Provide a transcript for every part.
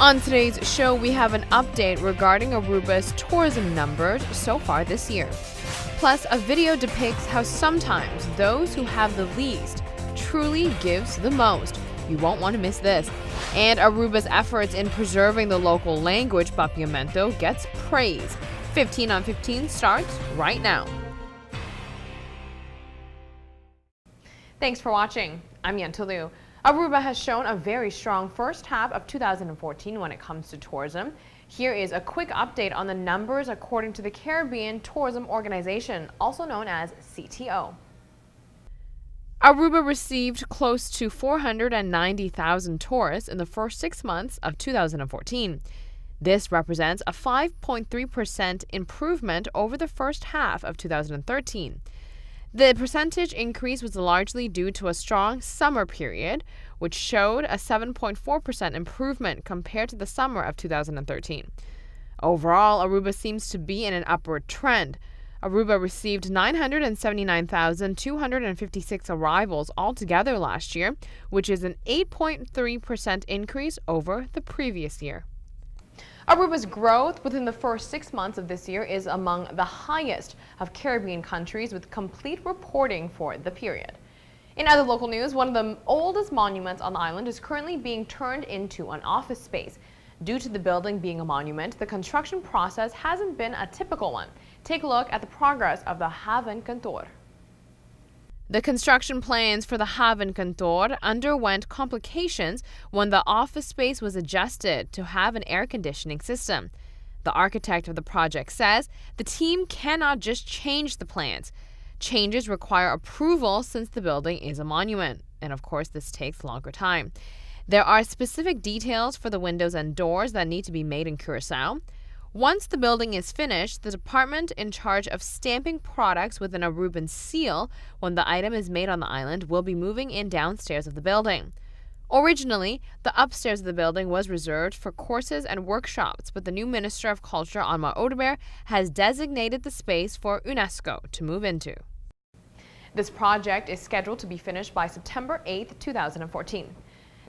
On today's show, we have an update regarding Aruba's tourism numbers so far this year. Plus, a video depicts how sometimes those who have the least truly gives the most. You won't want to miss this. And Aruba's efforts in preserving the local language, Papiamento, gets praise. 15 on 15 starts right now. Thanks for watching. I'm Yentl Lieuw. Aruba has shown a very strong first half of 2014 when it comes to tourism. Here is a quick update on the numbers according to the Caribbean Tourism Organization, also known as CTO. Aruba received close to 490,000 tourists in the first 6 months of 2014. This represents a 5.3% improvement over the first half of 2013. The percentage increase was largely due to a strong summer period, which showed a 7.4% improvement compared to the summer of 2013. Overall, Aruba seems to be in an upward trend. Aruba received 979,256 arrivals altogether last year, which is an 8.3% increase over the previous year. Aruba's growth within the first 6 months of this year is among the highest of Caribbean countries, with complete reporting for the period. In other local news, one of the oldest monuments on the island is currently being turned into an office space. Due to the building being a monument, the construction process hasn't been a typical one. Take a look at the progress of the Haven Cantor. The construction plans for the Haven Cantor underwent complications when the office space was adjusted to have an air conditioning system. The architect of the project says the team cannot just change the plans. Changes require approval since the building is a monument, and of course this takes longer time. There are specific details for the windows and doors that need to be made in Curaçao. Once the building is finished, the department in charge of stamping products with an Aruban seal when the item is made on the island will be moving in downstairs of the building. Originally, the upstairs of the building was reserved for courses and workshops, but the new Minister of Culture, Anmar Odeberg, has designated the space for UNESCO to move into. This project is scheduled to be finished by September 8, 2014.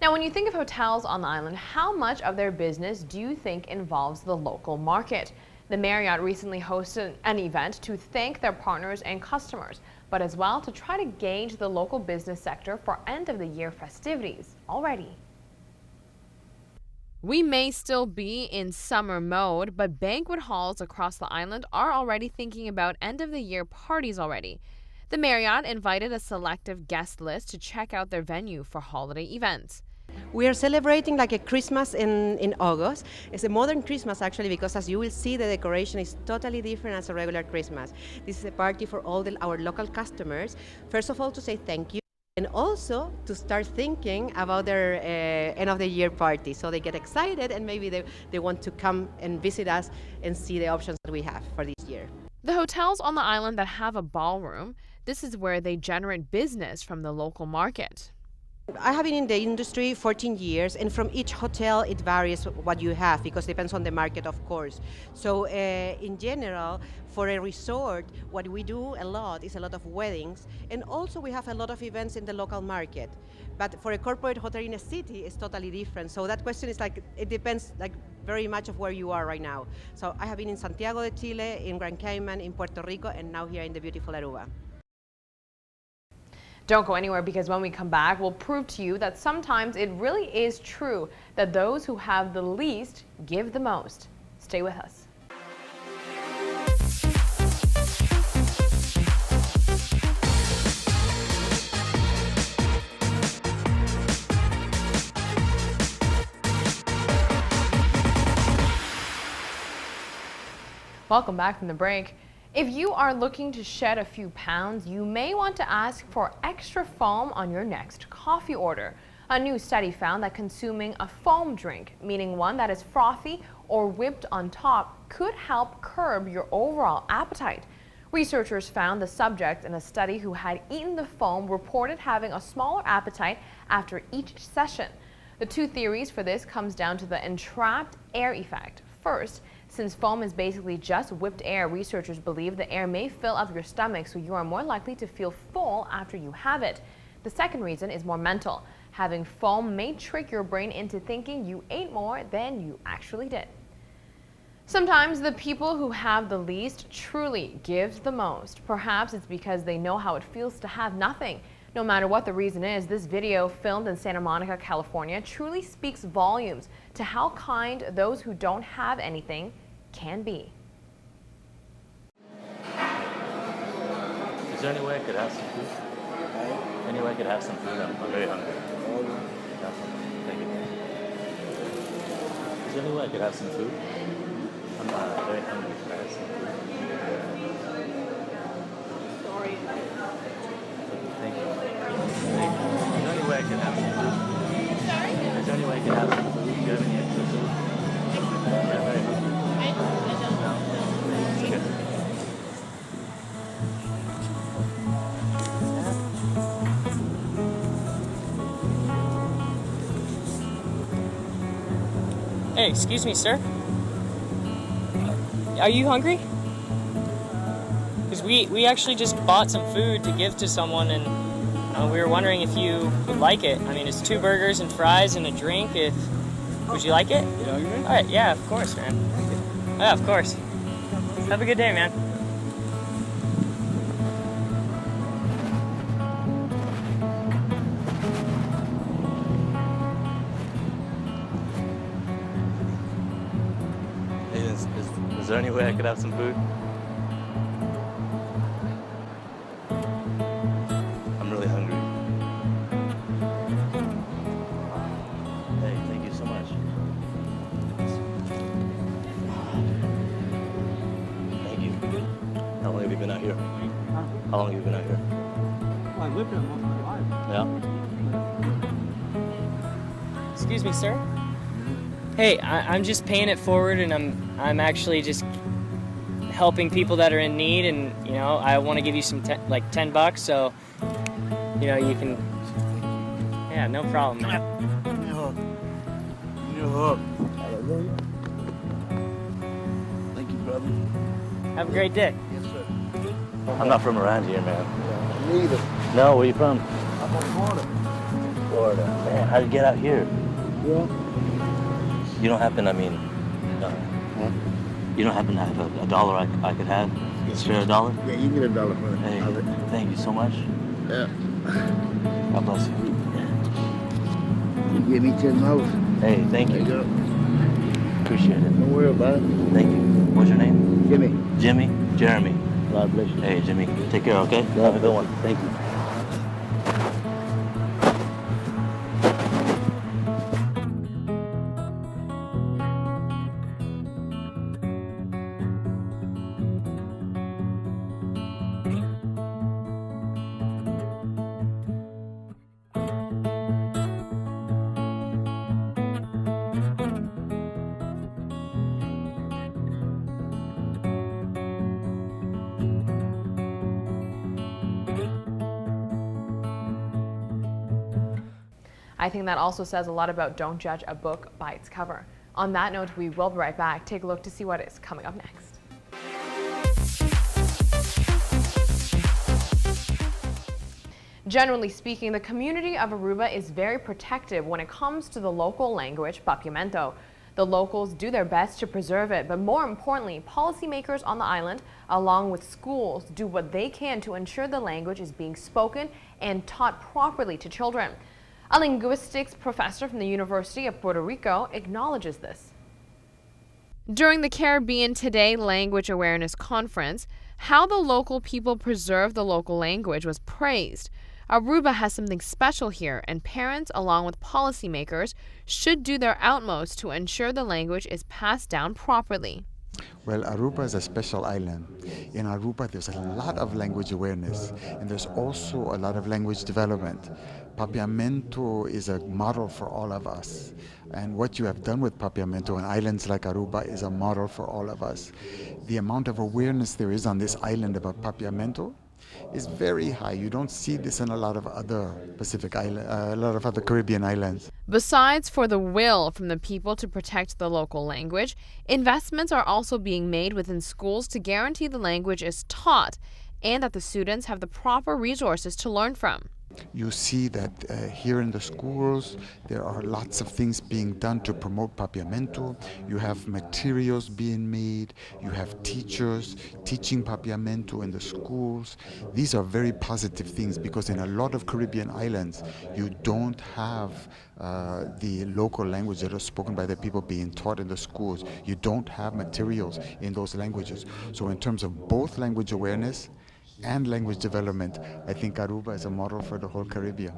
Now, when you think of hotels on the island, how much of their business do you think involves the local market? The Marriott recently hosted an event to thank their partners and customers, but as well to try to gauge the local business sector for end-of-the-year festivities already. We may still be in summer mode, but banquet halls across the island are already thinking about end-of-the-year parties already. The Marriott invited a selective guest list to check out their venue for holiday events. We are celebrating like a Christmas in August. It's a modern Christmas actually, because as you will see, the decoration is totally different as a regular Christmas. This is a party for all our local customers. First of all, to say thank you, and also to start thinking about their end of the year party. So they get excited and maybe they want to come and visit us and see the options that we have for this year. The hotels on the island that have a ballroom, this is where they generate business from the local market. I have been in the industry 14 years, and from each hotel it varies what you have, because it depends on the market, of course. So in general, for a resort, what we do a lot is a lot of weddings, and also we have a lot of events in the local market. But for a corporate hotel in a city, it's totally different. So that question is like, it depends like very much of where you are right now. So I have been in Santiago de Chile, in Grand Cayman, in Puerto Rico, and now here in the beautiful Aruba. Don't go anywhere, because when we come back, we'll prove to you that sometimes it really is true that those who have the least give the most. Stay with us. Welcome back from the break. If you are looking to shed a few pounds, you may want to ask for extra foam on your next coffee order. A new study found that consuming a foam drink, meaning one that is frothy or whipped on top, could help curb your overall appetite. Researchers found the subjects in a study who had eaten the foam reported having a smaller appetite after each session. The two theories for this comes down to the entrapped air effect. First, since foam is basically just whipped air, researchers believe the air may fill up your stomach, so you are more likely to feel full after you have it. The second reason is more mental. Having foam may trick your brain into thinking you ate more than you actually did. Sometimes the people who have the least truly give the most. Perhaps it's because they know how it feels to have nothing. No matter what the reason is, this video filmed in Santa Monica, California truly speaks volumes to how kind those who don't have anything can be. Is there any way I could have some food? Any way I could have some food? I'm very hungry. Thank you. Is there any way I could have some food? I'm very hungry. Could I have some food? Sorry. Thank you. Is there any way I could have some food? Sorry? Is there any way I could have some food? Do you have any extra food? Yeah, very hungry. It's good. Hey, excuse me, sir. Are you hungry? Because we actually just bought some food to give to someone, and we were wondering if you would like it. I mean, it's 2 burgers and fries and a drink. Would you like it? You hungry? All right, yeah, of course, man. Yeah, of course. Have a good day, man. Hey, is there any way I could have some food? I'm really hungry. Hey, thank you so much. Thank you. How long have you been out here? How long have you been out here? I lived here most of my life. Yeah? Excuse me, sir. Hey, I'm just paying it forward, and I'm actually just helping people that are in need, and I want to give you some like $10, so you can. Yeah, no problem, man. Give me a hug. Give me a hug. Hallelujah. Thank you, brother. Have a great day. Yes, sir. I'm not from around here, man. Neither. No, where you from? I'm from Florida. Florida. Man, how'd you get out here? Yeah. You don't happen, you don't happen to have a dollar I could have? Spare a dollar? Yeah, you can get $1 for it. Hey, thank you so much. Yeah. God bless you. You give me $10. Hey, thank There you you. go. Appreciate it. Don't worry about it. Thank you. What's your name? Jimmy. Jimmy? Jeremy. God bless you. Hey, Jimmy. Take care, okay? Have a good one. Thank you. I think that also says a lot about don't judge a book by its cover. On that note, we will be right back. Take a look to see what is coming up next. Generally speaking, the community of Aruba is very protective when it comes to the local language, Papiamento. The locals do their best to preserve it, but more importantly, policymakers on the island, along with schools, do what they can to ensure the language is being spoken and taught properly to children. A linguistics professor from the University of Puerto Rico acknowledges this. During the Caribbean Today Language Awareness Conference, how the local people preserve the local language was praised. Aruba has something special here, and parents, along with policymakers, should do their utmost to ensure the language is passed down properly. Well, Aruba is a special island. In Aruba, there's a lot of language awareness, and there's also a lot of language development. Papiamento is a model for all of us. And what you have done with Papiamento and islands like Aruba is a model for all of us. The amount of awareness there is on this island about Papiamento is very high. You don't see this in a lot of other Pacific islands, a lot of other Caribbean islands. Besides for the will from the people to protect the local language, investments are also being made within schools to guarantee the language is taught and that the students have the proper resources to learn from. You see that here in the schools, there are lots of things being done to promote Papiamento. You have materials being made. You have teachers teaching Papiamento in the schools. These are very positive things because in a lot of Caribbean islands, you don't have the local language that are spoken by the people being taught in the schools. You don't have materials in those languages. So in terms of both language awareness and language development, I think Aruba is a model for the whole Caribbean.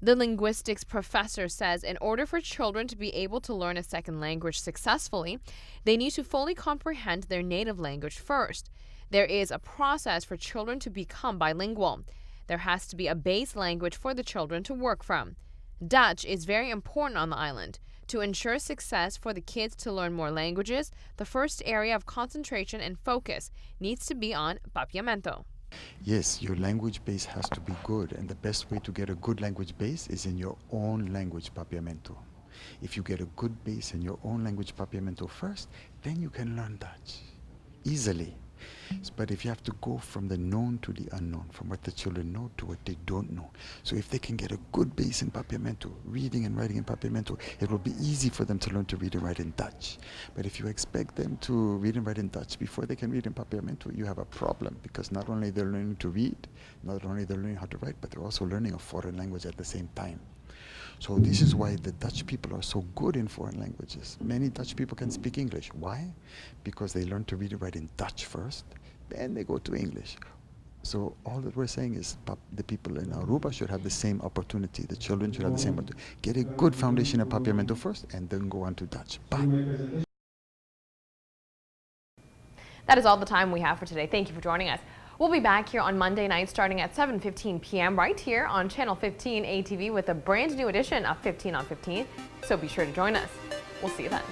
The linguistics professor says in order for children to be able to learn a second language successfully, they need to fully comprehend their native language first. There is a process for children to become bilingual. There has to be a base language for the children to work from. Dutch is very important on the island. To ensure success for the kids to learn more languages, the first area of concentration and focus needs to be on Papiamento. Yes, your language base has to be good, and the best way to get a good language base is in your own language, Papiamento. If you get a good base in your own language, Papiamento, first, then you can learn Dutch easily. But if you have to go from the known to the unknown, from what the children know to what they don't know. So if they can get a good base in Papiamento, reading and writing in Papiamento, it will be easy for them to learn to read and write in Dutch. But if you expect them to read and write in Dutch before they can read in Papiamento, you have a problem because not only they're learning to read, not only they're learning how to write, but they're also learning a foreign language at the same time. So this is why the Dutch people are so good in foreign languages. Many Dutch people can speak English. Why? Because they learn to read and write in Dutch first, then they go to English. So all that we're saying is the people in Aruba should have the same opportunity. The children should have the same opportunity. Get a good foundation in Papiamento first and then go on to Dutch. Bam. That is all the time we have for today. Thank you for joining us. We'll be back here on Monday night starting at 7:15 p.m. right here on Channel 15 ATV with a brand new edition of 15 on 15. So be sure to join us. We'll see you then.